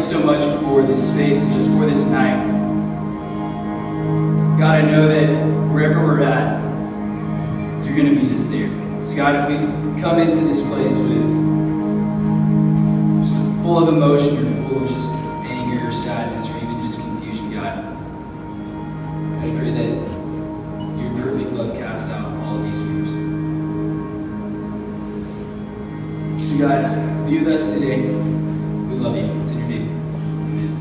you so much for this space and just for this night. God, I know that wherever we're at, you're going to meet us there. So God, if we've come into this place with just full of emotion or full of just anger or sadness or even just confusion, God, I pray that your perfect love casts out all of these fears. So God, be with us today. We love you. It's in your name. Amen.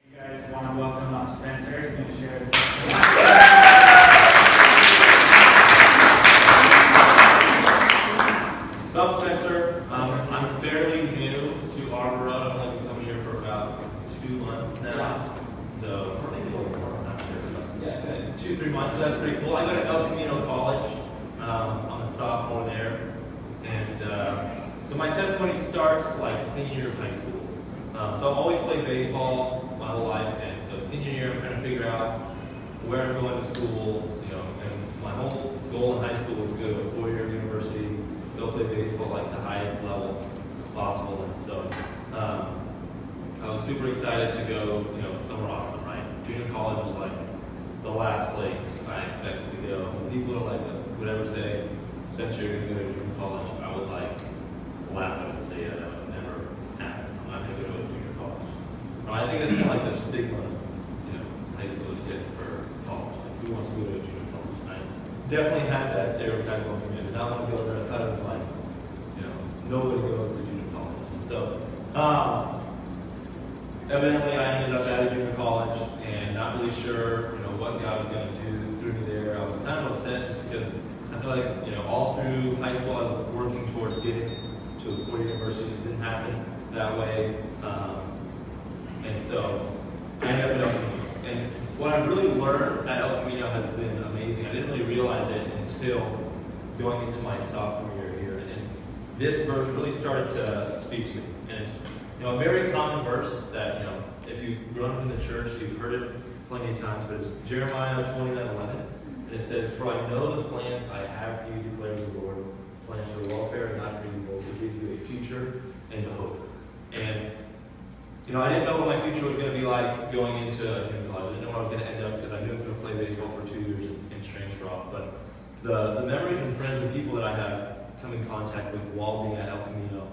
You guys want to welcome up Spencer. He's going to share his So I'm Spencer. I'm fairly new to Arbor Road. I've only been coming here for about 2 months now. So maybe a little more, I'm not sure. Yes, it's 2-3 months, so that's pretty cool. I go to El Camino College. I'm a sophomore there. And so my testimony starts like senior year of high school. So I've always played baseball my whole life, and so senior year I'm trying to figure out where I'm going to school, and my whole goal in high school was to go to a 4-year university, go play baseball like the highest level possible. And so I was super excited to go, somewhere awesome, right? Junior college was like the last place I expected to go. When people would ever say, Spencer, you're going to go to junior college, I would laugh at it and say, yeah, that would never happen. I'm not going to go to a junior college. I think that's kind of like the stigma, high schoolers get for college. Like, who wants to go to a junior college? I definitely had that stereotype going for me. I did not want to go there. I thought it was like, nobody goes to junior college. And so, evidently I ended up at a junior college and not really sure, what God was going to do through me there. I was kind of upset just because I feel like, all through high school I was working towards getting to a 4-year university. It didn't happen that way. And so I ended up at El Camino. And what I've really learned at El Camino has been amazing. I didn't really realize it until going into my sophomore year here. And this verse really started to speak to me. And it's a very common verse that, if you've grown up in the church, you've heard it plenty of times, but it's Jeremiah 29:11. And it says, "For I know the plans I have for you, declares the Lord, plans for welfare and not for evil, to give you a future and a hope." And I didn't know what my future was going to be like going into junior college. I didn't know where I was going to end up because I knew I was going to play baseball for 2 years and transfer off. But the memories and friends and people that I have come in contact with while being at El Camino,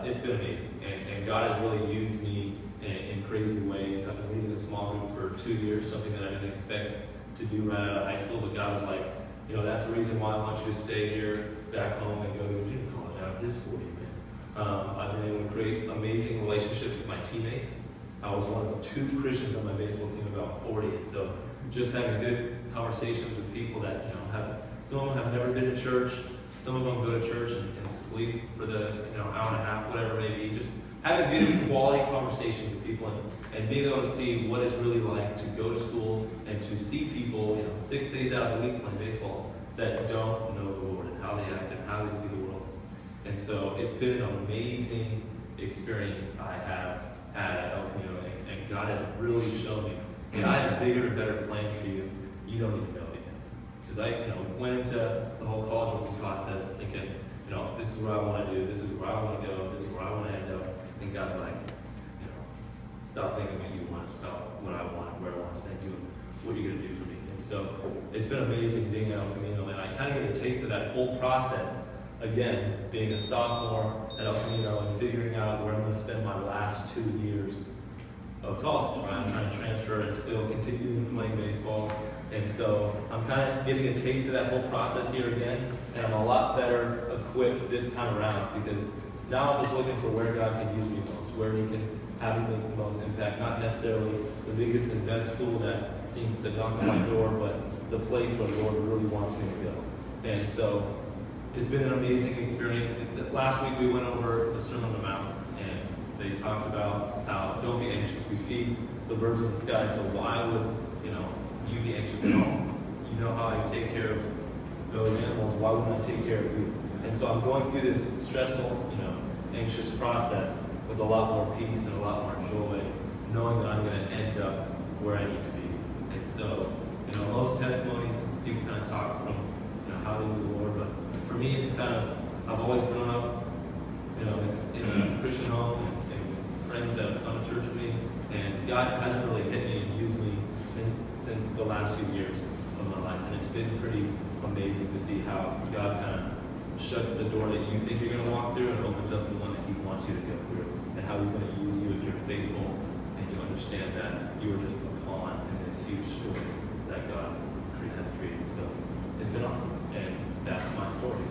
it's been amazing. And God has really used me in crazy ways. I've been leading a small group for 2 years, something that I didn't expect to do right out of high school. But God was like, that's the reason why I want you to stay here back home and go to a junior college out of this for you. I've been able to create amazing relationships with my teammates. I was one of 2 Christians on my baseball team, about 40. And so just having good conversations with people that, some of them have never been to church. Some of them go to church and sleep for the, hour and a half, whatever it may be. Just having good quality conversations with people and being able to see what it's really like to go to school and to see people, 6 days out of the week playing baseball that don't know the Lord and how they act and how they see the world. And so it's been an amazing experience I have had at El Camino, and God has really shown me that I have a bigger and better plan for you. You don't even know it yet. Because I went into the whole college looking process thinking, this is what I want to do, this is where I want to go, this is where I want to end up. And God's like, stop thinking what you want, it's about what I want, where I want to send you, and what you're going to do for me. And so it's been amazing being at El Camino, and I kind of get a taste of that whole process. Again, being a sophomore at El Camino and figuring out where I'm going to spend my last 2 years of college, right? I'm trying to transfer and still continue playing baseball. And so I'm kind of getting a taste of that whole process here again, and I'm a lot better equipped this time around because now I'm just looking for where God can use me most, where He can have me make the most impact, not necessarily the biggest and best school that seems to knock on my door, but the place where the Lord really wants me to go. And so it's been an amazing experience. Last week we went over the Sermon on the Mount, and they talked about how don't be anxious. We feed the birds in the sky, so why would you be anxious at all? You know how I take care of those animals. Why wouldn't I take care of you? And so I'm going through this stressful, anxious process with a lot more peace and a lot more joy, knowing that I'm going to end up where I need to be. And so, most testimonies people kind of talk from, how they knew the Lord. But for me, it's kind of, I've always grown up, in a Christian home and friends that have come to church with me, and God hasn't really hit me and used me since the last few years of my life. And it's been pretty amazing to see how God kind of shuts the door that you think you're going to walk through and opens up the one that He wants you to go through, and how He's going to use you if you're faithful and you understand that you are just a pawn in this huge story that God has created. So it's been awesome, and that's my story.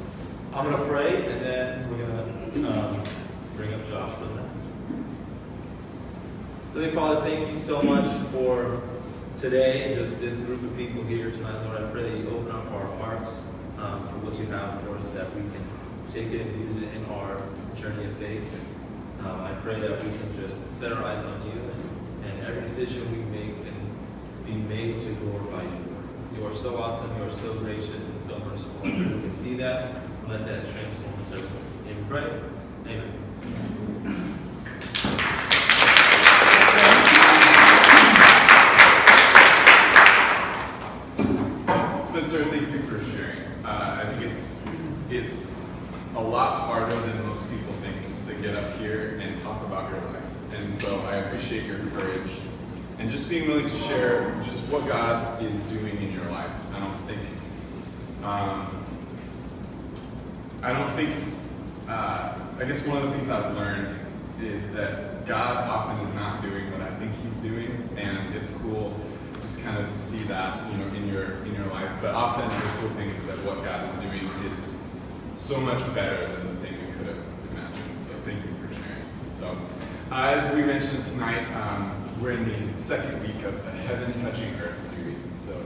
I'm going to pray, and then we're going to bring up Josh for the message. Heavenly Father, thank you so much for today and just this group of people here tonight, Lord. I pray that you open up our hearts for what you have for us, that we can take it and use it in our journey of faith. I pray that we can just set our eyes on you, and every decision we make can be made to glorify you, Lord. You are so awesome, you are so gracious and so merciful. I pray we can see that and let that transform us every day. And we pray. Amen. Spencer, thank you for sharing. I think it's a lot harder than most people think to get up here and talk about your life. And so I appreciate your courage and just being willing to share just what God is doing in your life. I guess one of the things I've learned is that God often is not doing what I think He's doing, and it's cool just kind of to see that, in your life. But often the cool thing is that what God is doing is so much better than the thing we could have imagined. So thank you for sharing. So as we mentioned tonight, we're in the second week of the Heaven Touching Earth series, and so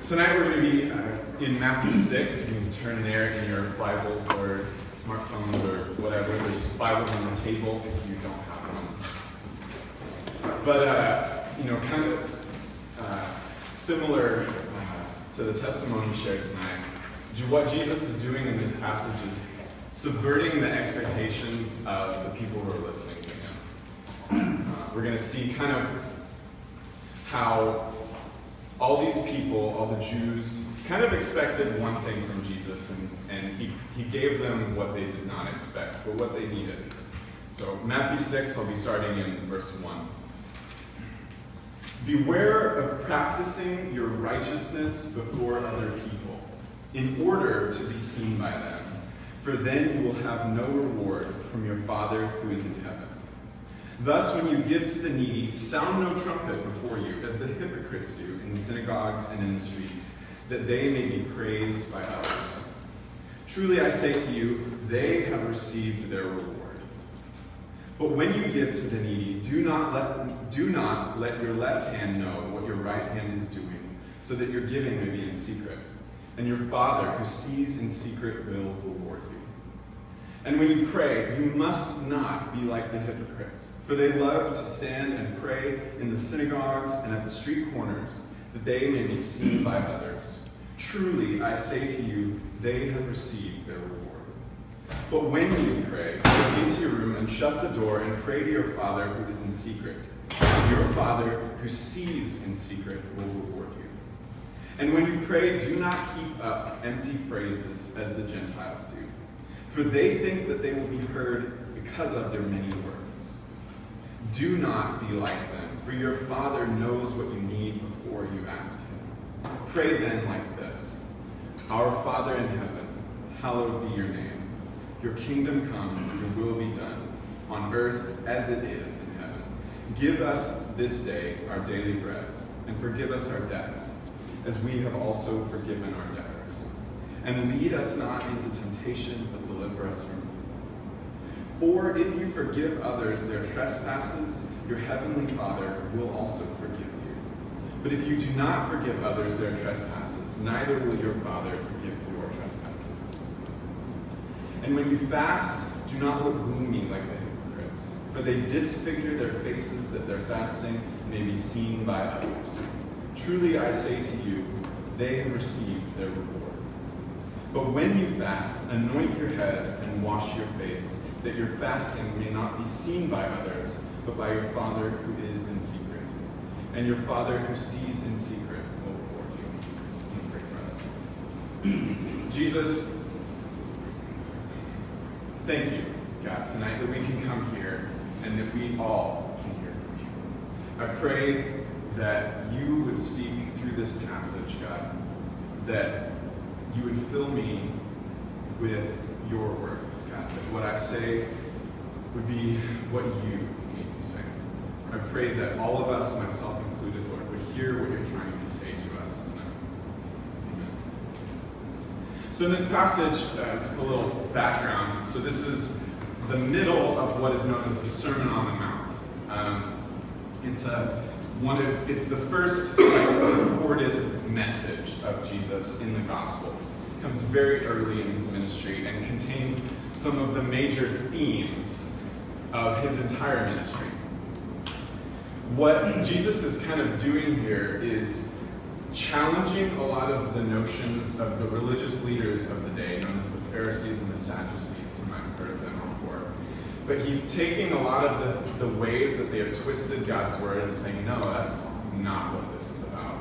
tonight we're going to be in Matthew 6. You can turn there in your Bibles or smartphones or whatever. There's Bibles on the table if you don't have one. But kind of similar to the testimony shared tonight, what Jesus is doing in this passage is subverting the expectations of the people who are listening to Him. We're going to see kind of how all these people, all the Jews, kind of expected one thing from Jesus, and he gave them what they did not expect, but what they needed. So Matthew 6, I'll be starting in verse 1. Beware of practicing your righteousness before other people, in order to be seen by them, for then you will have no reward from your Father who is in heaven. Thus, when you give to the needy, sound no trumpet before you, as the hypocrites do in the synagogues and in the streets, that they may be praised by others. Truly I say to you, they have received their reward. But when you give to the needy, do not let your left hand know what your right hand is doing, so that your giving may be in secret. And your Father who sees in secret will reward you. And when you pray, you must not be like the hypocrites, for they love to stand and pray in the synagogues and at the street corners, that they may be seen by others. Truly, I say to you, they have received their reward. But when you pray, go into your room and shut the door and pray to your Father who is in secret. And your Father who sees in secret will reward you. And when you pray, do not heap up empty phrases as the Gentiles do, for they think that they will be heard because of their many words. Do not be like them, for your Father knows what you need before you ask Him. Pray then like this: Our Father in heaven, hallowed be your name. Your kingdom come, your will be done, on earth as it is in heaven. Give us this day our daily bread, and forgive us our debts, as we have also forgiven our debtors. And lead us not into temptation, but deliver us from evil. For if you forgive others their trespasses, your heavenly Father will also forgive you. But if you do not forgive others their trespasses, neither will your Father forgive your trespasses. And when you fast, do not look gloomy like the hypocrites, for they disfigure their faces that their fasting may be seen by others. Truly I say to you, they have received their reward. But when you fast, anoint your head and wash your face, that your fasting may not be seen by others, but by your Father who is in secret. And your Father who sees in secret will reward you. Let me pray for us. Jesus, thank you, God, tonight that we can come here and that we all can hear from you. I pray that you would speak through this passage, God, that you would fill me with your words, God, that what I say would be what you need to say. I pray that all of us, myself included, Lord, would hear what you're trying to say to us tonight. Amen. So in this passage, just a little background. So this is the middle of what is known as the Sermon on the Mount. It's the first recorded message of Jesus in the Gospels. It comes very early in his ministry and contains some of the major themes of his entire ministry. What Jesus is kind of doing here is challenging a lot of the notions of the religious leaders of the day, known as the Pharisees and the Sadducees. You might have heard of them before. But he's taking a lot of the ways that they have twisted God's word and saying, no, that's not what this is about.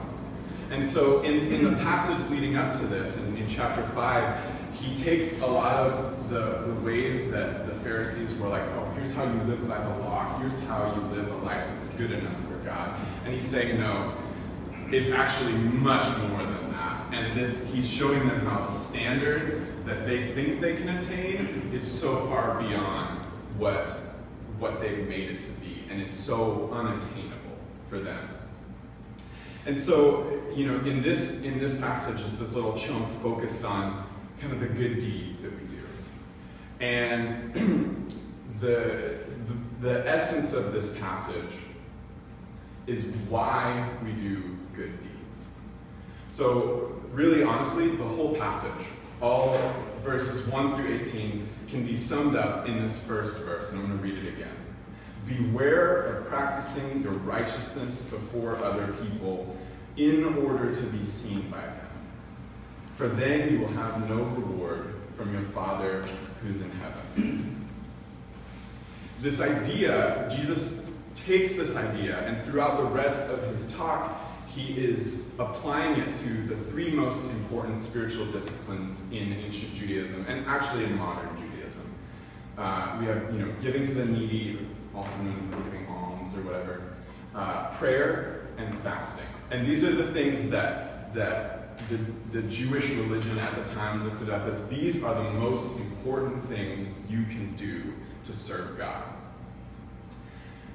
And so in the passage leading up to this, in chapter 5, he takes a lot of the ways that the Pharisees were like, oh, here's how you live by the law. Here's how you live a life that's good enough for God. And he's saying, no, it's actually much more than that. And he's showing them how the standard that they think they can attain is so far beyond what they've made it to be, and is so unattainable for them. And so, in this passage is this little chunk focused on kind of the good deeds that we do. And the essence of this passage is why we do good deeds. So really, honestly, the whole passage, all verses 1 through 18, can be summed up in this first verse, and I'm going to read it again. Beware of practicing your righteousness before other people in order to be seen by them. For then you will have no reward from your Father who's in heaven. This idea, Jesus takes this idea, and throughout the rest of his talk, he is applying it to the three most important spiritual disciplines in ancient Judaism, and actually in modern Judaism. We have, giving to the needy, it was also known as giving alms or whatever, prayer and fasting. And these are the things that the Jewish religion at the time lifted up as these are the most important things you can do to serve God.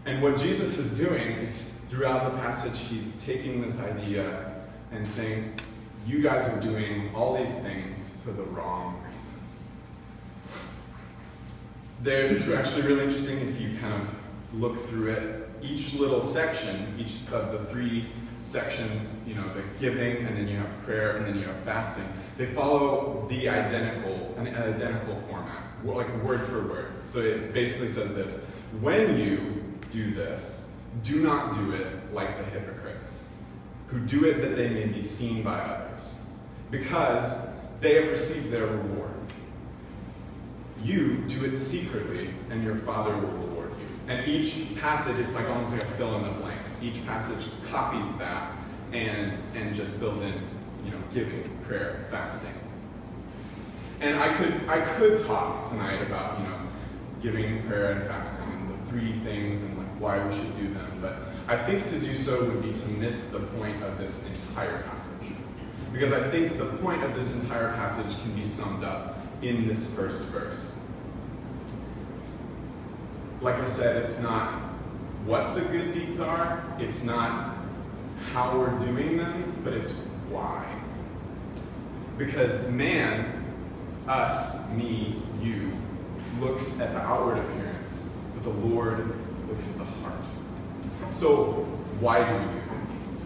And what Jesus is doing is, throughout the passage, he's taking this idea and saying, you guys are doing all these things for the wrong reasons. It's actually really interesting if you kind of look through it. Each little section, each of the three sections, the giving, and then you have prayer, and then you have fasting, they follow an identical format, like word for word. So it basically says this: when you do this, do not do it like the hypocrites, who do it that they may be seen by others, because they have received their reward. You do it secretly, and your Father will reward you. And each passage, it's like almost like a fill in the blanks. Each passage copies that and just fills in, giving, prayer, fasting. And I could talk tonight about, giving, prayer, and fasting, and the three things and why we should do them. But I think to do so would be to miss the point of this entire passage. Because I think the point of this entire passage can be summed up in this first verse. Like I said, it's not what the good deeds are, it's not how we're doing them, but it's why. Because man, us, me, you, looks at the outward appearance, but the Lord looks at the heart. So why do we do good deeds?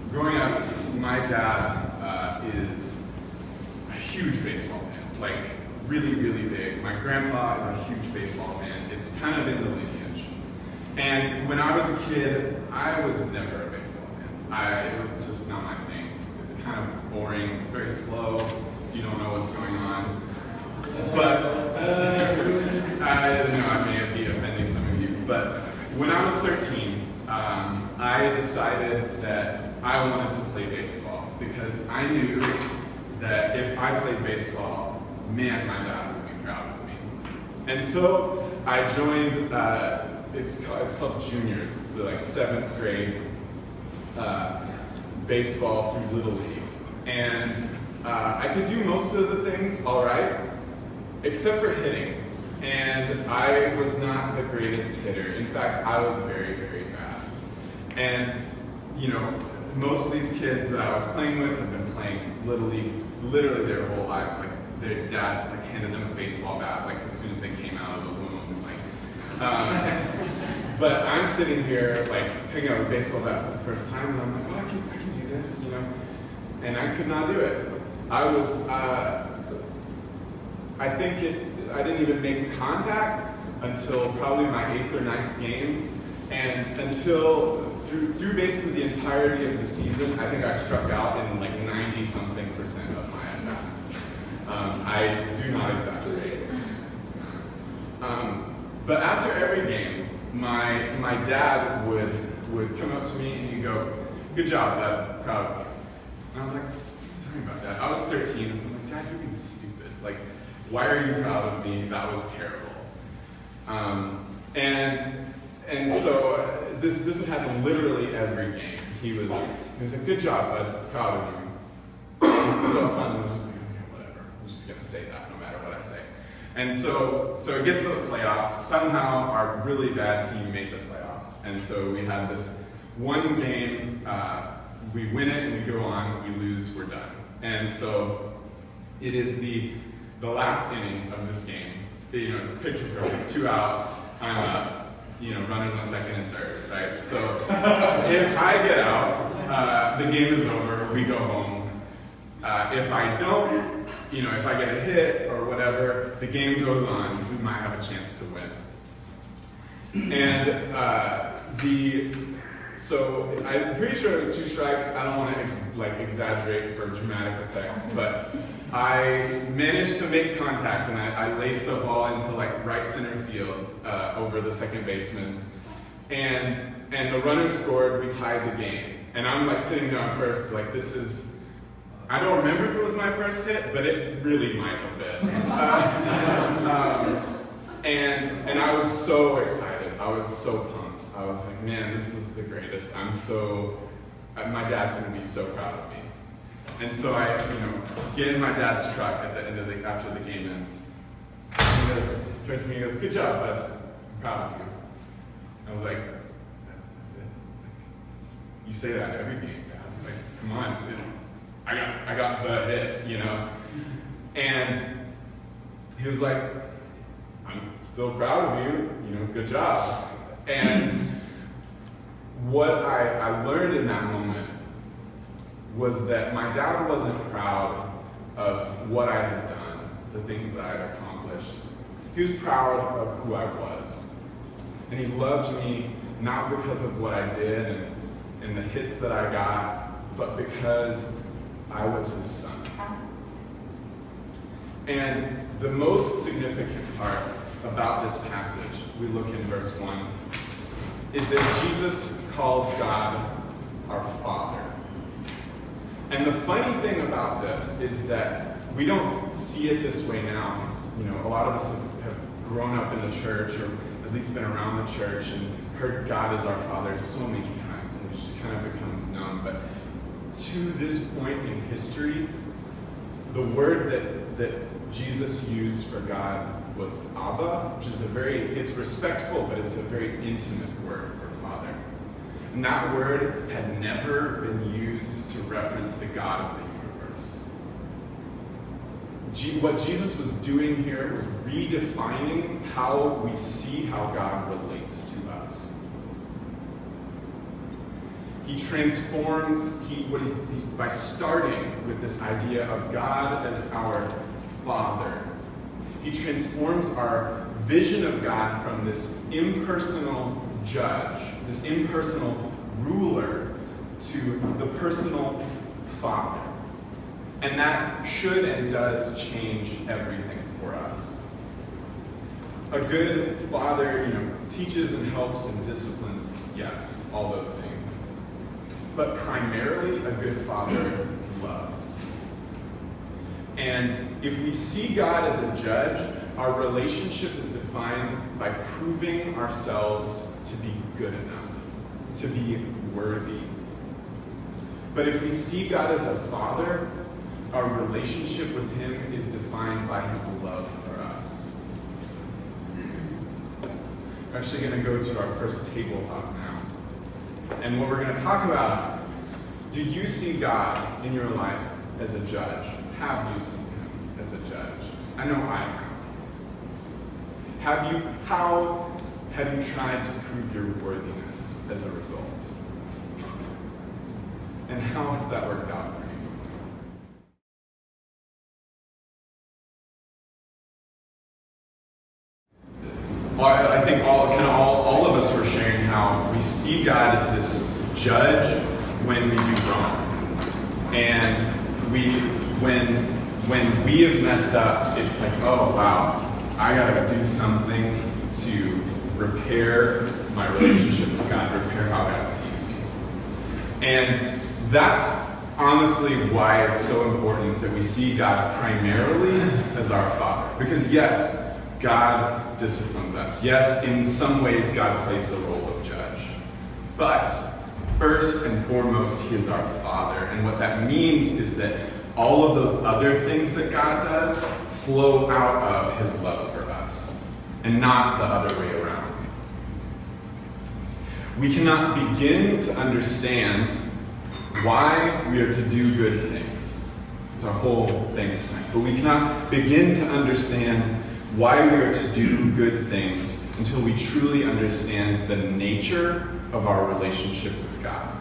Growing up, my dad is a huge baseball fan, like really, really big. My grandpa is a huge baseball fan. It's kind of in the lineage. And when I was a kid, I was never a baseball fan. It was just not my thing. It's kind of boring. It's very slow. You don't know what's going on. But I don't know, I may be offending some of you. But when I was 13, I decided that I wanted to play baseball. because I knew that if I played baseball, man, my dad would be proud of me. And so I joined, it's called juniors. It's the 7th grade baseball through Little League. And I could do most of the things all right, except for hitting. And I was not the greatest hitter. In fact, I was very, very bad. And, most of these kids that I was playing with have been playing Little League literally their whole lives. Like, their dads handed them a baseball bat as soon as they came out of the womb. But I'm sitting here picking up a baseball bat for the first time, and I'm like, oh, I can do this, And I could not do it. I was, I didn't even make contact until probably my 8th or 9th game, and until through basically the entirety of the season, I think I struck out in 90-something% of my at-bats. I do not exaggerate. But after every game, my dad would come up to me and he'd go, "Good job, bud, proud of you." And I was like, "What are you talking about, Dad?" I was 13, and so I'm like, "Dad, you're being stupid. Why are you proud of me? That was terrible." And so this would happen literally every game. He was like, "Good job, bud, proud of you." So finally I was like, "Okay, whatever. I'm just gonna say that no matter what I say." And so it gets to the playoffs. Somehow our really bad team made the playoffs. And so we had this one game, we win it and we go on, we lose, we're done. And so it is the last inning of this game. It's picture perfect, 2 outs, I'm up, runners on second and third, right? So if I get out, the game is over, we go home. If I don't, if I get a hit or whatever, the game goes on, we might have a chance to win. And so I'm pretty sure it was 2 strikes. I don't want to exaggerate for dramatic effect, but I managed to make contact, and I laced the ball into right center field over the second baseman, and the runners scored. We tied the game, and I'm sitting there on first, this is. I don't remember if it was my first hit, but it really might have been. And I was so excited. I was so pumped. I was like, man, this is the greatest. My dad's gonna be so proud of me. And so I, get in my dad's truck at the end of after the game ends. He turns to me and goes, "Good job, bud. I'm proud of you." I was like, "That's it. You say that every game, Dad. Come on. I got the hit, And he was like, "I'm still proud of you, good job." And what I learned in that moment was that my dad wasn't proud of what I had done, the things that I had accomplished. He was proud of who I was. And he loved me not because of what I did and the hits that I got, but because I was his son. And the most significant part about this passage, we look in verse 1, is that Jesus calls God our Father. And the funny thing about this is that we don't see it this way now, because a lot of us have grown up in the church, or at least been around the church, and heard God as our Father so many times, and it just kind of becomes known. But to this point in history, the word that Jesus used for God was Abba, which is it's respectful, but it's a very intimate word for Father. And that word had never been used to reference the God of the universe. What Jesus was doing here was redefining how we see how God relates to us. He transforms, by starting with this idea of God as our Father. He transforms our vision of God from this impersonal judge, this impersonal ruler, to the personal Father. And that should and does change everything for us. A good father, teaches and helps and disciplines, yes, all those things. But primarily, a good father loves. And if we see God as a judge, our relationship is defined by proving ourselves to be good enough, to be worthy. But if we see God as a father, our relationship with him is defined by his love for us. We're actually going to go to our first table hop now. And what we're going to talk about, do you see God in your life as a judge? Have you seen him as a judge? I know I have. How have you tried to prove your worthiness as a result? And how has that worked out for you? Well, I think all of us were sharing how we see God as this judge when we do wrong. And when we have messed up, it's like, oh wow, I gotta do something to repair my relationship with God, repair how God sees me. And that's honestly why it's so important that we see God primarily as our Father. Because yes, God disciplines us. Yes, in some ways, God plays the role of judge. But first and foremost, he is our Father. And what that means is that all of those other things that God does flow out of his love for us, and not the other way around. We cannot begin to understand why we are to do good things. It's our whole thing tonight. But we cannot begin to understand why we are to do good things until we truly understand the nature of our relationship with God.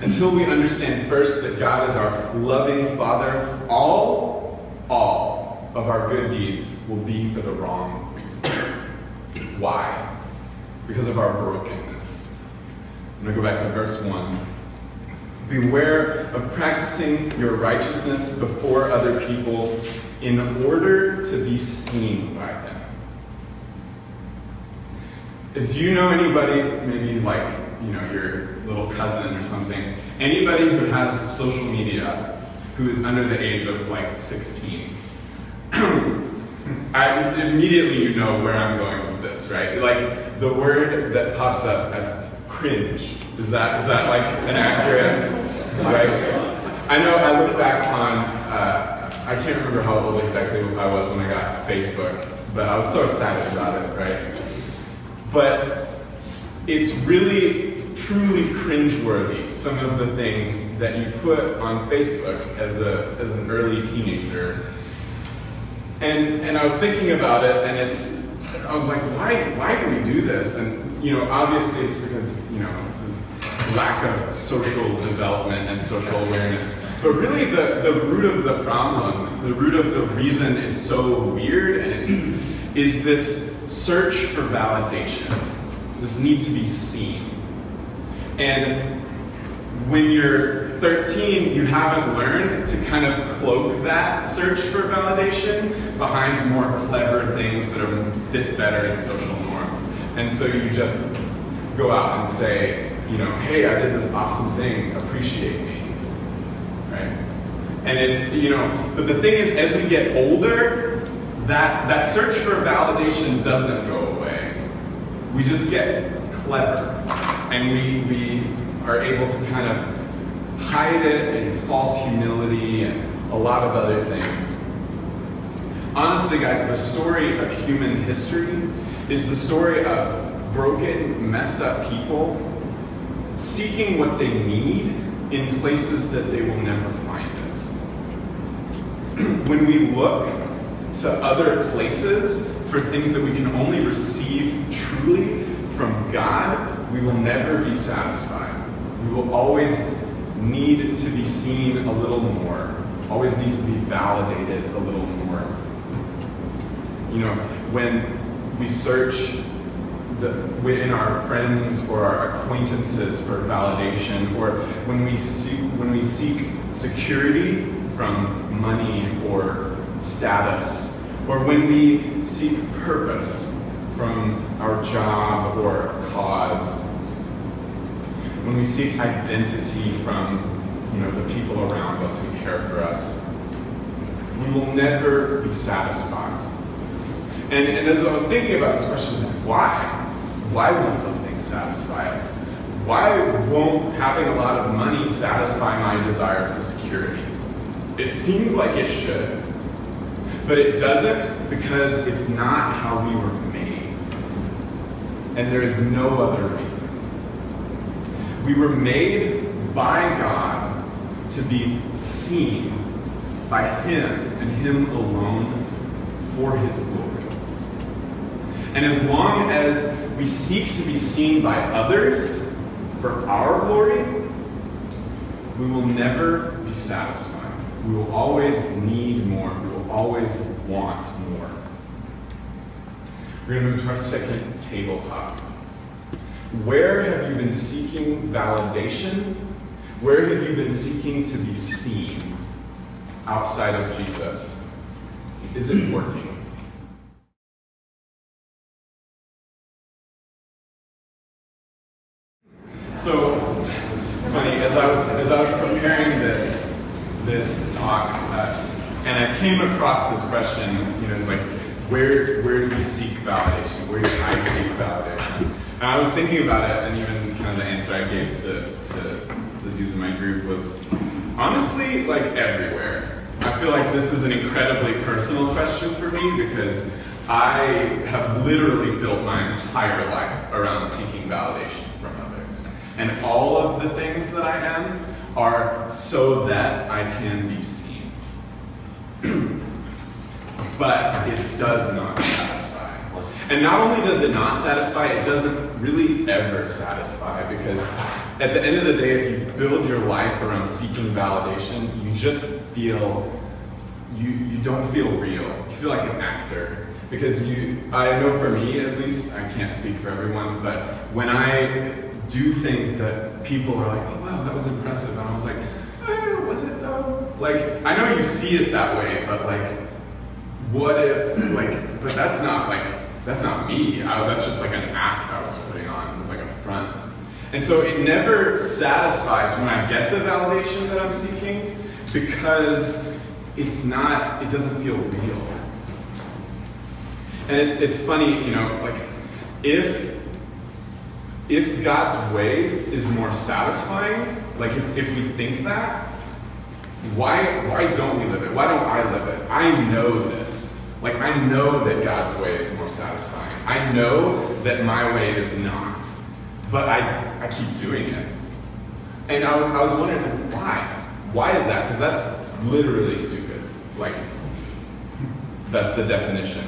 Until we understand first that God is our loving Father, all of our good deeds will be for the wrong reasons. Why? Because of our brokenness. I'm going to go back to verse 1. Beware of practicing your righteousness before other people in order to be seen by them. Do you know anybody, maybe like, your little cousin or something, anybody who has social media who is under the age of like 16? Immediately you know where I'm going with this, right? Like the word that pops up as cringe. Is that like an accurate, right? I know I look back on, I can't remember how old exactly I was when I got Facebook, but I was so excited about it, right? But it's really, truly cringeworthy, some of the things that you put on Facebook as an early teenager. And I was thinking about it, and I was like, why do we do this? And obviously it's because lack of social development and social awareness. But really the root of the problem, the root of the reason it's so weird and is this search for validation, this need to be seen. And when you're 13, you haven't learned to kind of cloak that search for validation behind more clever things that fit better in social norms. And so you just go out and say, hey, I did this awesome thing, appreciate me, right? And it's, but the thing is, as we get older, that search for validation doesn't go away. We just get clever, and we are able to kind of hide it in false humility and a lot of other things. Honestly, guys, the story of human history is the story of broken, messed up people seeking what they need in places that they will never find it. When we look to other places for things that we can only receive truly from God, we will never be satisfied. We will always need to be seen a little more, always need to be validated a little more. When we search within our friends or our acquaintances for validation, or when we seek security from money or status, or when we seek purpose from our job or cause, when we seek identity from the people around us who care for us, we will never be satisfied. And as I was thinking about this question, I was like, why? Why won't those things satisfy us? Why won't having a lot of money satisfy my desire for security? It seems like it should, but it doesn't, because it's not how we were made. And there's no other reason. We were made by God to be seen by Him and Him alone for His glory. And as long as we seek to be seen by others for our glory, we will never be satisfied. We will always need more. We will always want more. We're going to move to our second table talk. Where have you been seeking validation? Where have you been seeking to be seen outside of Jesus? Is it working? So it's funny, as I was preparing this talk, and I came across this question. It's like, where do we seek validation? Where do I seek validation? And I was thinking about it, and even kind of the answer I gave to the dudes in my group was, honestly, like, everywhere. I feel like this is an incredibly personal question for me, because I have literally built my entire life around seeking validation from others. And all of the things that I am are so that I can be seen. But it does not satisfy. And not only does it not satisfy, it doesn't really ever satisfy, because at the end of the day, if you build your life around seeking validation, you just feel, you don't feel real. You feel like an actor. Because I know for me at least, I can't speak for everyone, but when I do things that people are like, oh wow, that was impressive, and I was like, was it though? Like, I know you see it that way, but like, what if, like, but that's not me. That's just like an act I was putting on. It was like a front. And so it never satisfies when I get the validation that I'm seeking, because it doesn't feel real. And it's funny, like, if God's way is more satisfying, like if we think that, why don't we live it? Why don't I live it? I know this. Like, I know that God's way is more satisfying. I know that my way is not. But I keep doing it. And I was wondering, it's like, why? Why is that? Because that's literally stupid. Like, that's the definition.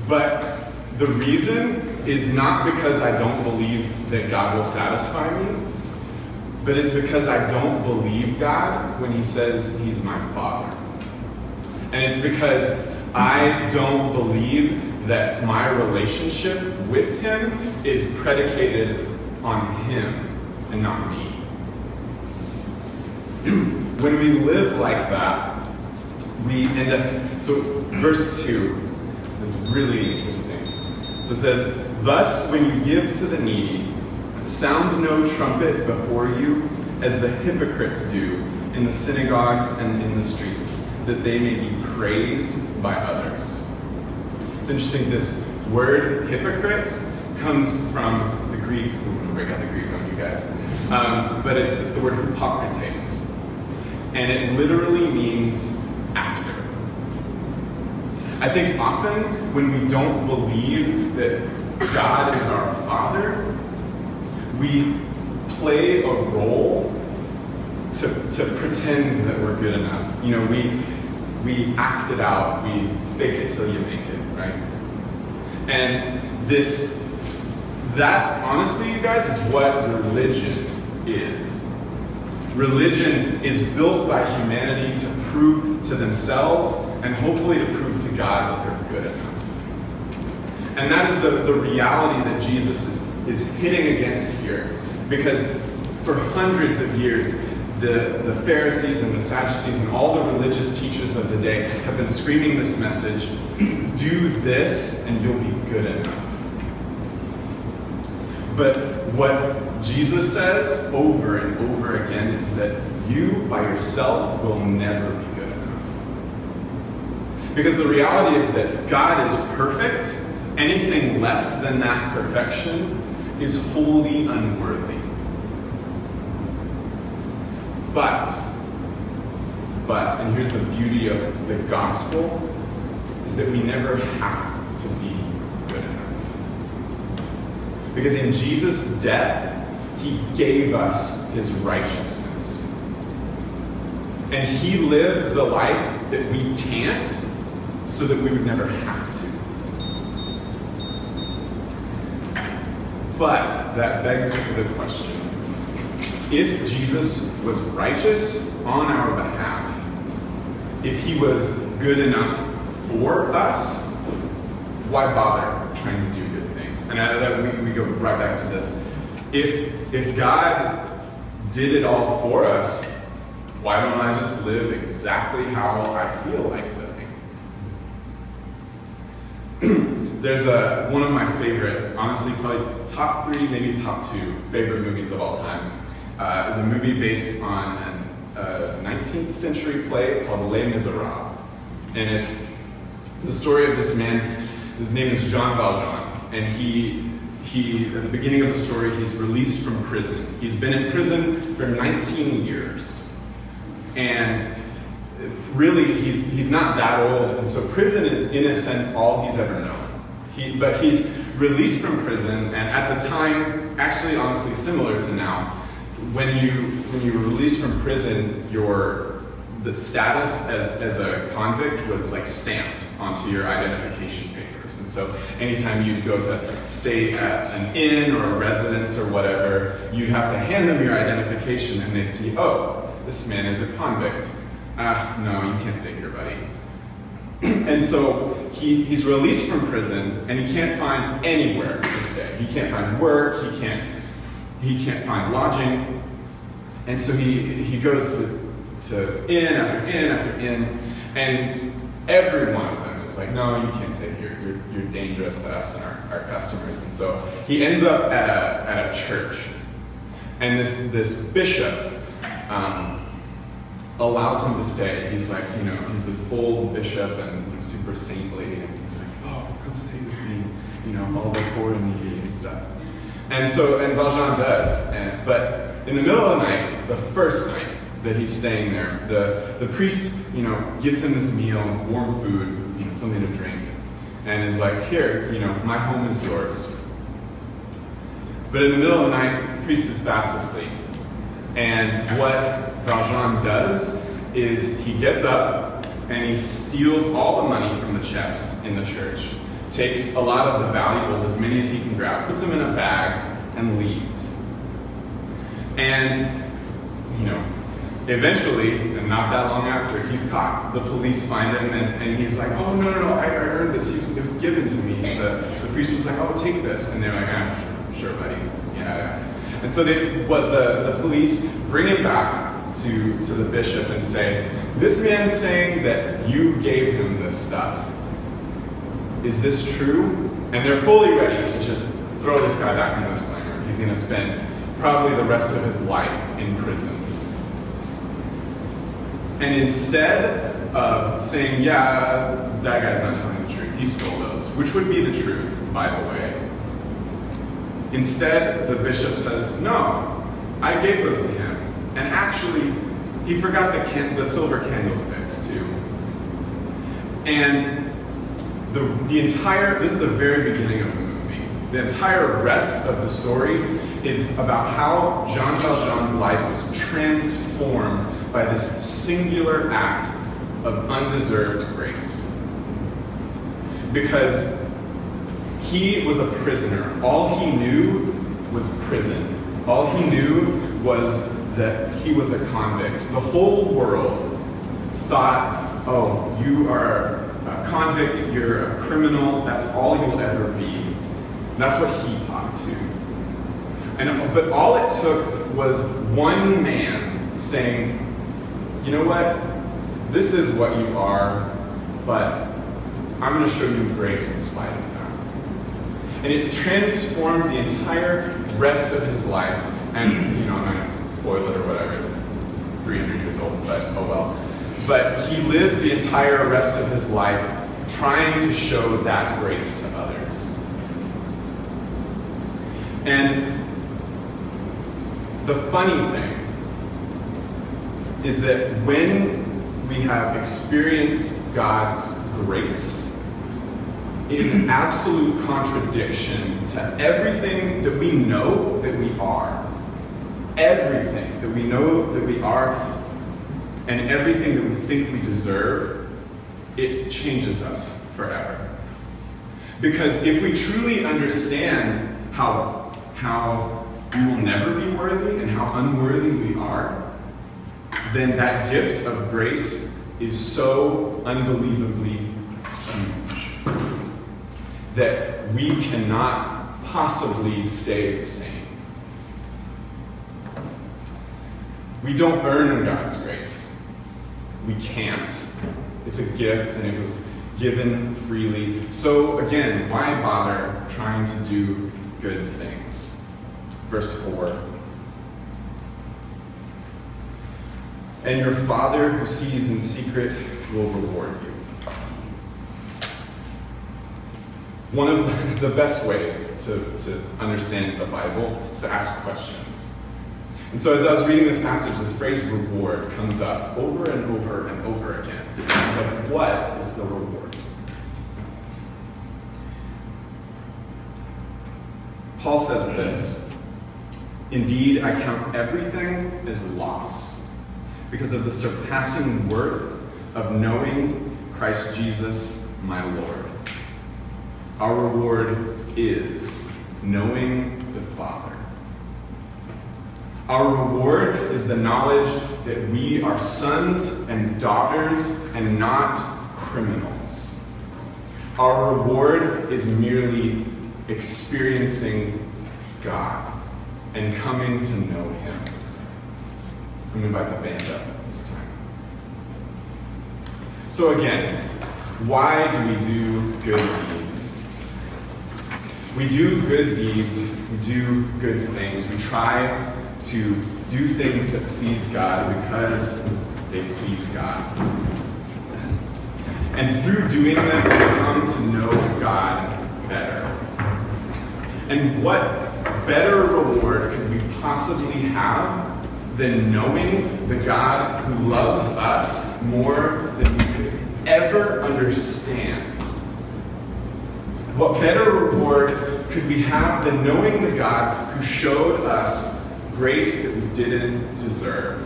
But the reason is not because I don't believe that God will satisfy me, but it's because I don't believe God when He says He's my Father. And it's because I don't believe that my relationship with Him is predicated on Him and not me. When we live like that, we end up, so verse 2 is really interesting. So it says, thus when you give to the needy, sound no trumpet before you, as the hypocrites do in the synagogues and in the streets, that they may be praised by others. It's interesting, this word hypocrites comes from the Greek. I'm going to break out the Greek on you guys. But it's the word hypocrites. And it literally means actor. I think often when we don't believe that God is our Father, we play a role to pretend that we're good enough. We act it out, we fake it till you make it, right? And that honestly, you guys, is what religion is. Religion is built by humanity to prove to themselves and hopefully to prove to God that they're good enough. And that is the reality that Jesus is hitting against here. Because for hundreds of years, the Pharisees and the Sadducees and all the religious teachers of the day have been screaming this message, do this and you'll be good enough. But what Jesus says over and over again is that you by yourself will never be good enough. Because the reality is that God is perfect. Anything less than that perfection is wholly unworthy. But, and here's the beauty of the gospel, is that we never have to be good enough. Because in Jesus' death, he gave us his righteousness. And he lived the life that we can't, so that we would never have to. But that begs the question, if Jesus was righteous on our behalf, if he was good enough for us, why bother trying to do good things? And we go right back to this. If God did it all for us, why don't I just live exactly how I feel like living? There's one of my favorite, honestly, probably top 3, maybe top 2 favorite movies of all time. Is a movie based on a 19th century play called Les Miserables. And it's the story of this man. His name is Jean Valjean. And he at the beginning of the story, he's released from prison. He's been in prison for 19 years. And really, he's not that old. And so prison is, in a sense, all he's ever known. But he's released from prison, and at the time, actually, honestly, similar to now, when you were released from prison, the status as a convict was like stamped onto your identification papers. And so anytime you'd go to stay at an inn or a residence or whatever, you'd have to hand them your identification, and they'd see, oh, this man is a convict. No, you can't stay here, buddy. And so he's released from prison, and he can't find anywhere to stay. He can't find work. He can't find lodging. And so he goes to inn after inn after inn, and every one of them is like, no, you can't stay here. You're dangerous to us and our customers. And so he ends up at a church, and this bishop allows him to stay. He's like, he's this old bishop and super saintly, and he's like, oh, come stay with me, all the poor and needy and stuff. And Valjean does. But in the middle of the night, the first night that he's staying there, the priest, gives him this meal, warm food, something to drink, and is like, here, my home is yours. But in the middle of the night, the priest is fast asleep. And what Valjean does is he gets up and he steals all the money from the chest in the church, takes a lot of the valuables, as many as he can grab, puts them in a bag, and leaves. And, eventually, and not that long after, he's caught. The police find him, and he's like, oh, no, I earned this. It was given to me. The priest was like, oh, take this. And they're like, sure, buddy. Yeah. And so the police bring him back to the bishop and say, this man's saying that you gave him this stuff. Is this true? And they're fully ready to just throw this guy back into the slammer. He's going to spend probably the rest of his life in prison. And instead of saying, yeah, that guy's not telling the truth, he stole those, which would be the truth, by the way. Instead, the bishop says, no, I gave those to him. And actually, he forgot the silver candlesticks too. And this is the very beginning of the movie. The entire rest of the story is about how Jean Valjean's life was transformed by this singular act of undeserved grace. Because he was a prisoner. All he knew was prison. All he knew was that he was a convict. The whole world thought, oh, you are a convict, you're a criminal, that's all you'll ever be. And that's what he thought too. But all it took was one man saying, you know what, this is what you are, but I'm going to show you grace in spite of that. And it transformed the entire rest of his life, and I'm not going to spoil it or whatever, it's 300 years old, but oh well. But he lives the entire rest of his life trying to show that grace to others. And the funny thing is that when we have experienced God's grace, in absolute contradiction to everything that we know that we are, everything that we know that we are, and everything that we think we deserve, it changes us forever. Because if we truly understand how we will never be worthy and how unworthy we are, then that gift of grace is so unbelievably huge that we cannot possibly stay the same. We don't earn God's grace. We can't. It's a gift, and it was given freely. So again, why bother trying to do good things? Verse 4. And your Father who sees in secret will reward you. One of the best ways to understand the Bible is to ask questions. And so as I was reading this passage, this phrase reward comes up over and over and over again. It's like, what is the reward? Paul says this, "Indeed, I count everything as loss because of the surpassing worth of knowing Christ Jesus, my Lord." Our reward is knowing the Father. Our reward is the knowledge that we are sons and daughters and not criminals. Our reward is merely experiencing God and coming to know Him. I'm going to invite the band up this time. So again, why do we do good deeds? We do good deeds, we do good things. We try to do things that please God because they please God. And through doing them, we come to know God better. And what better reward could we possibly have than knowing the God who loves us more than we could ever understand? What better reward could we have than knowing the God who showed us grace that we didn't deserve?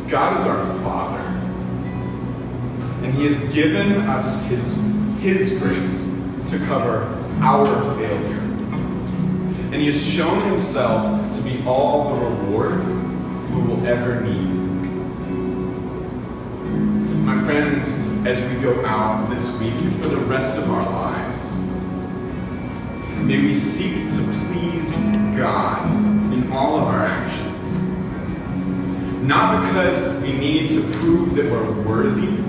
God is our Father, and He has given us His grace to cover our failure. And He has shown Himself to be all the reward we will ever need. My friends, as we go out this week and for the rest of our lives, may we seek to please God in all of our actions. Not because we need to prove that we're worthy,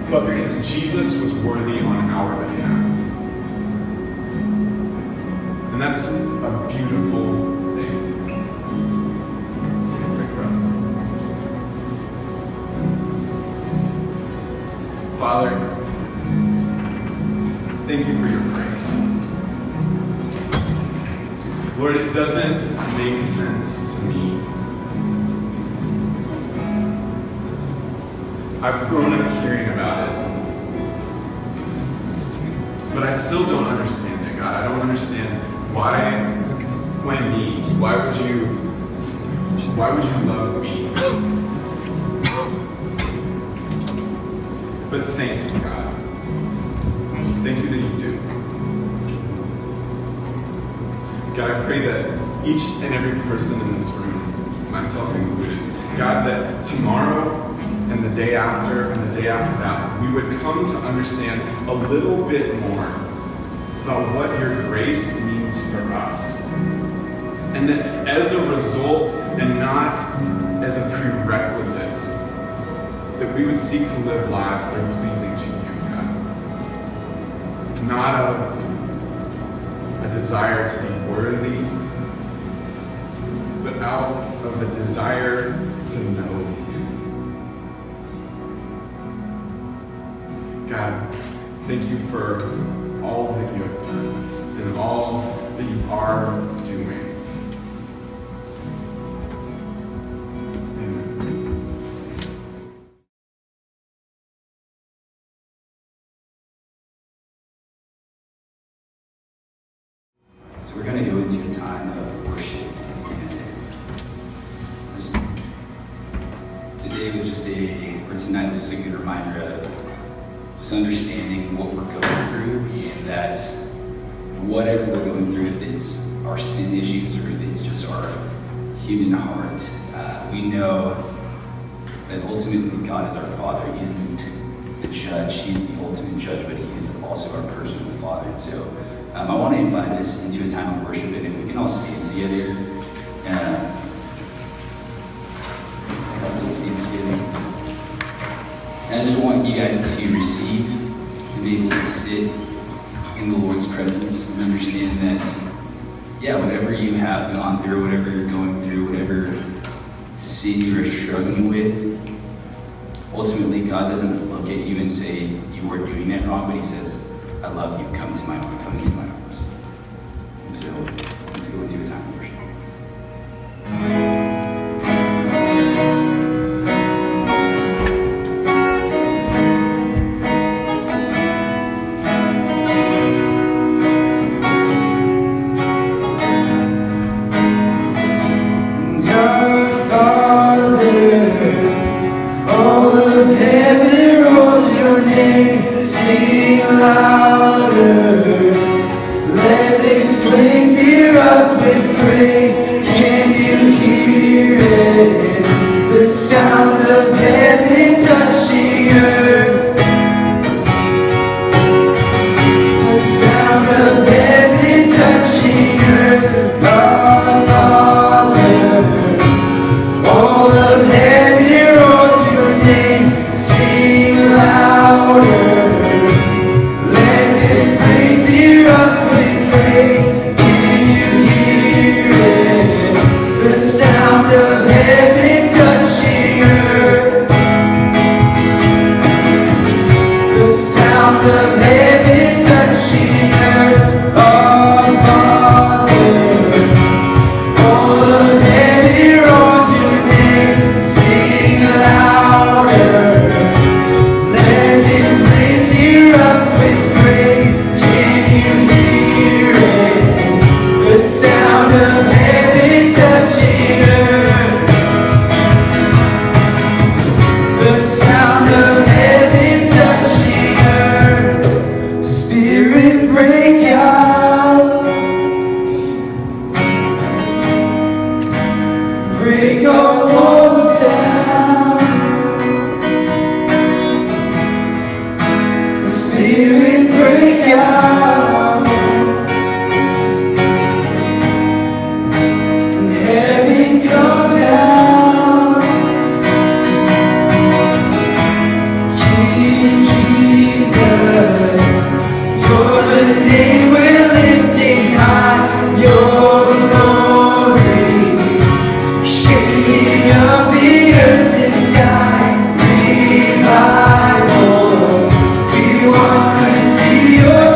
but because Jesus was worthy on our behalf. And that's a beautiful thing. Pray for us. Father, thank you for your grace. Lord, it doesn't make sense to me. I've grown up hearing about it, but I still don't understand it, God. I don't understand why me? Why would you love me? But thank you, God. Thank you that you do. God, I pray that each and every person in this room, myself included, God, that tomorrow and the day after and the day after that, we would come to understand a little bit more about what your grace means for us. And that as a result, and not as a prerequisite, that we would seek to live lives that are pleasing to you, God. Not out of a desire to be worthy, but out of a desire to know you. God, thank you for all that you have done and all that you are doing. So we're going to go into a time of worship. Tonight was just a good reminder of just understanding what we're going through, and that whatever we're going through, if it's our sin issues or if it's just our human heart, we know that ultimately God is our Father. He isn't the judge, He's the ultimate judge, but He is also our personal Father. And so I want to invite us into a time of worship, and if we can all stand together. Let's stand together. And I just want you guys to receive and be able to sit in the Lord's presence and understand that, yeah, whatever you have gone through, whatever you're going through, whatever sin you're struggling with, ultimately God doesn't look at you and say you are doing that wrong, but He says, I love you, come into my arms, come into my arms. And so let's go into a time of worship.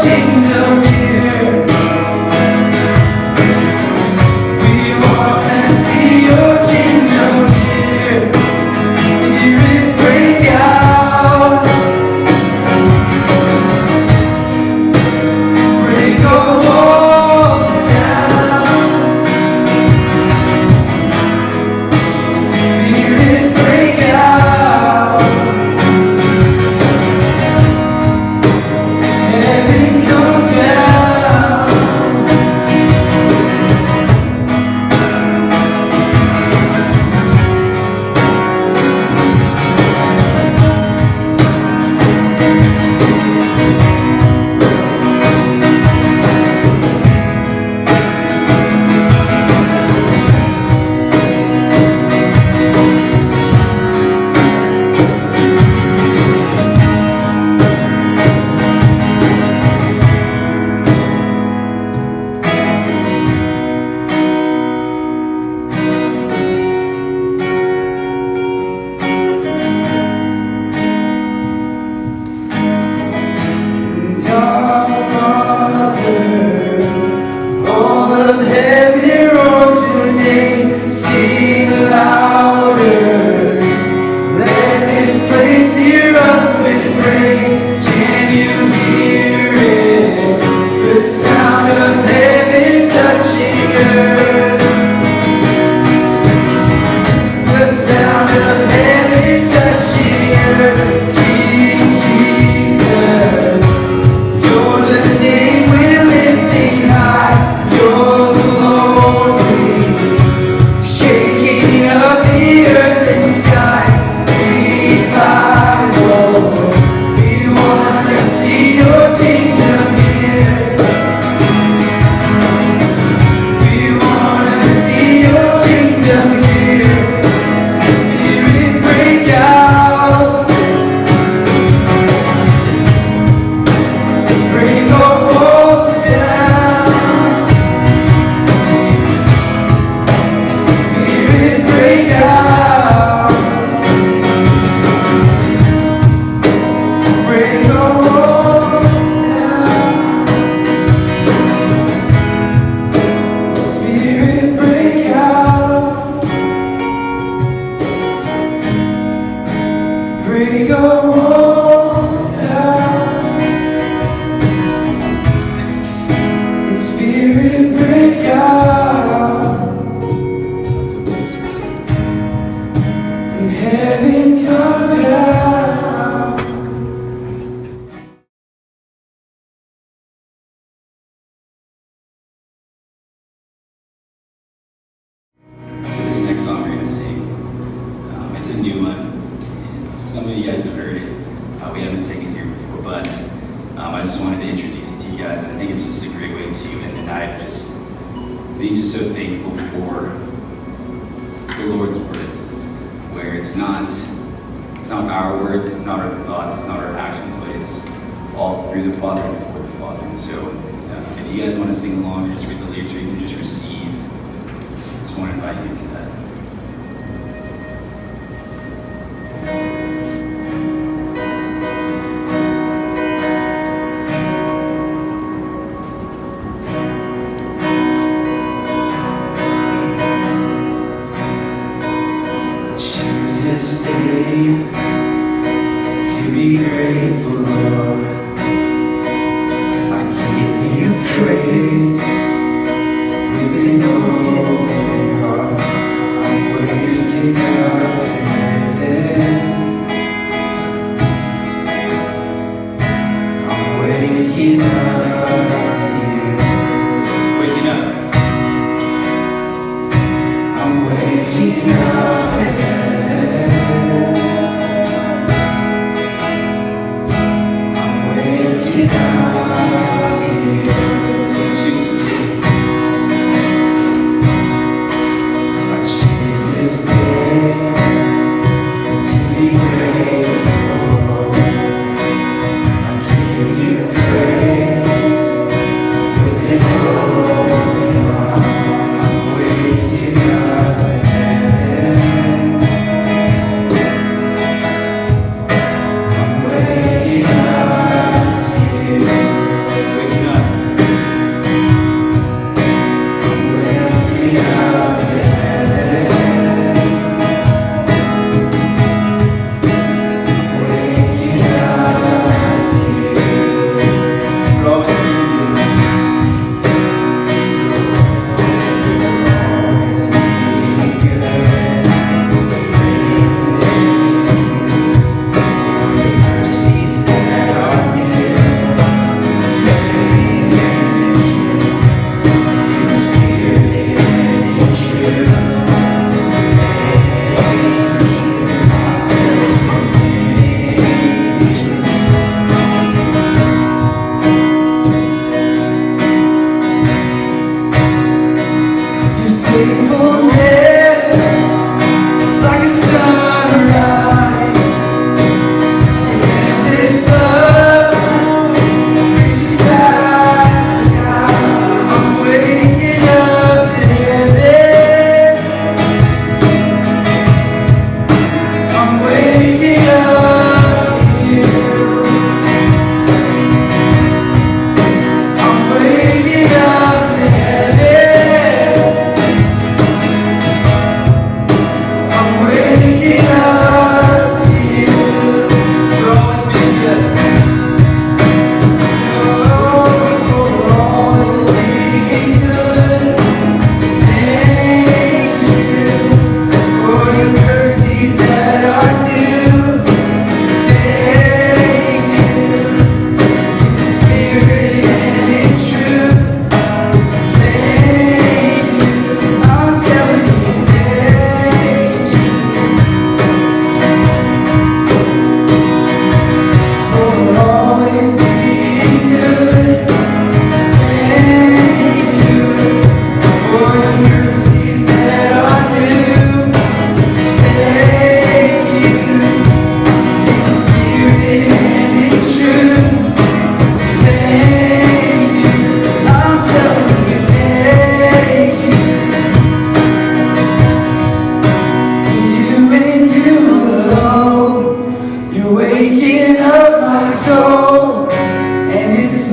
King. Praise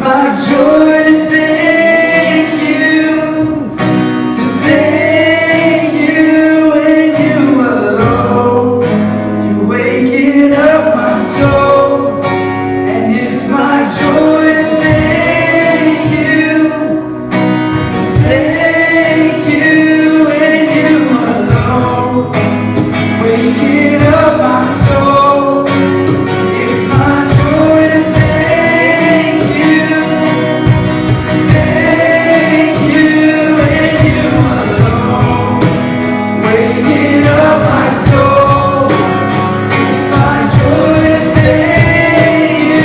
my joy to thank you, and you alone. You're waking up my soul, and it's my joy to thank you, and you alone. Waking up my soul, it's my joy to thank you, and you alone. Waking up my soul, it's my joy to thank you,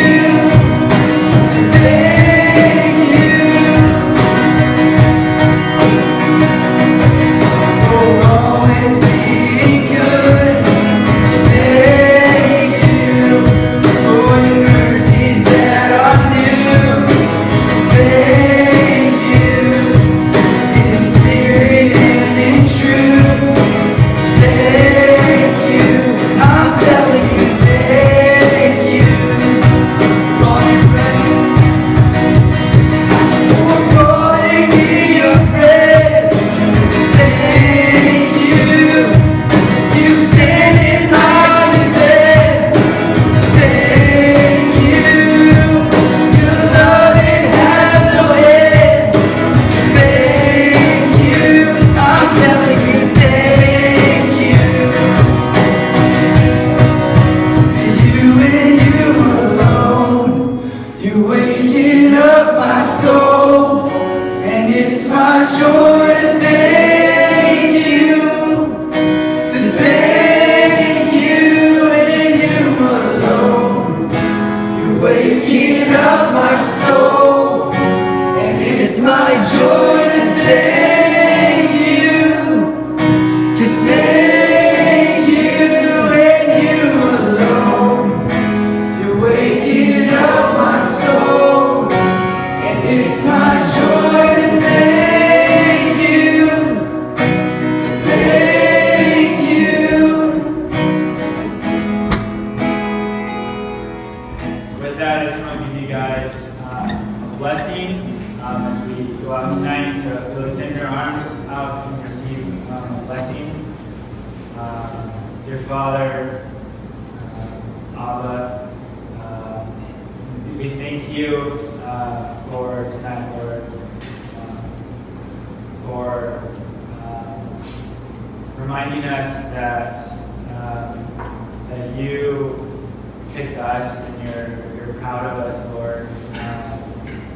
for always being good. Thank you for your mercies that are new. Thank you in spirit and in truth. Thank you, I'm telling you, thank you for all your presence, for calling me your friend. Thank you, you stand in my defense. Thank you, your loving has no end. Thank you, I'm telling you, thank you. You and you alone, you're waking up my soul, and it's my joy to thank you, and you alone. You're waking up my soul, and it's my joy to thank you, and you alone. You're waking up my soul, and it's my joy to thank you, So with that, I just want to give you guys a blessing as we go out tonight. So if you'll extend your arms out and receive a blessing. Dear Father, Abba, we thank you for tonight, Lord, for reminding us that you picked us and you're proud of us, Lord,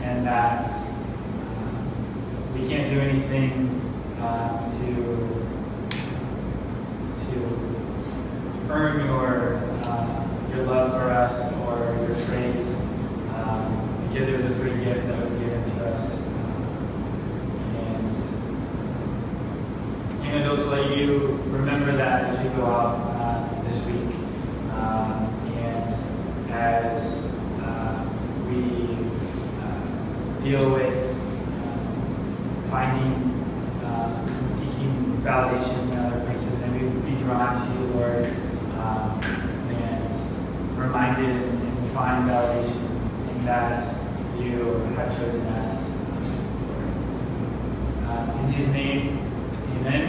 and that we can't do anything to earn your love for us or your praise, because it was a free gift that was given to us. And adults, let you remember that as you go out this week, and as we deal with finding and seeking validation in other places, and we be drawn to you, Lord, and reminded and find validation in that you have chosen us. In His name, amen.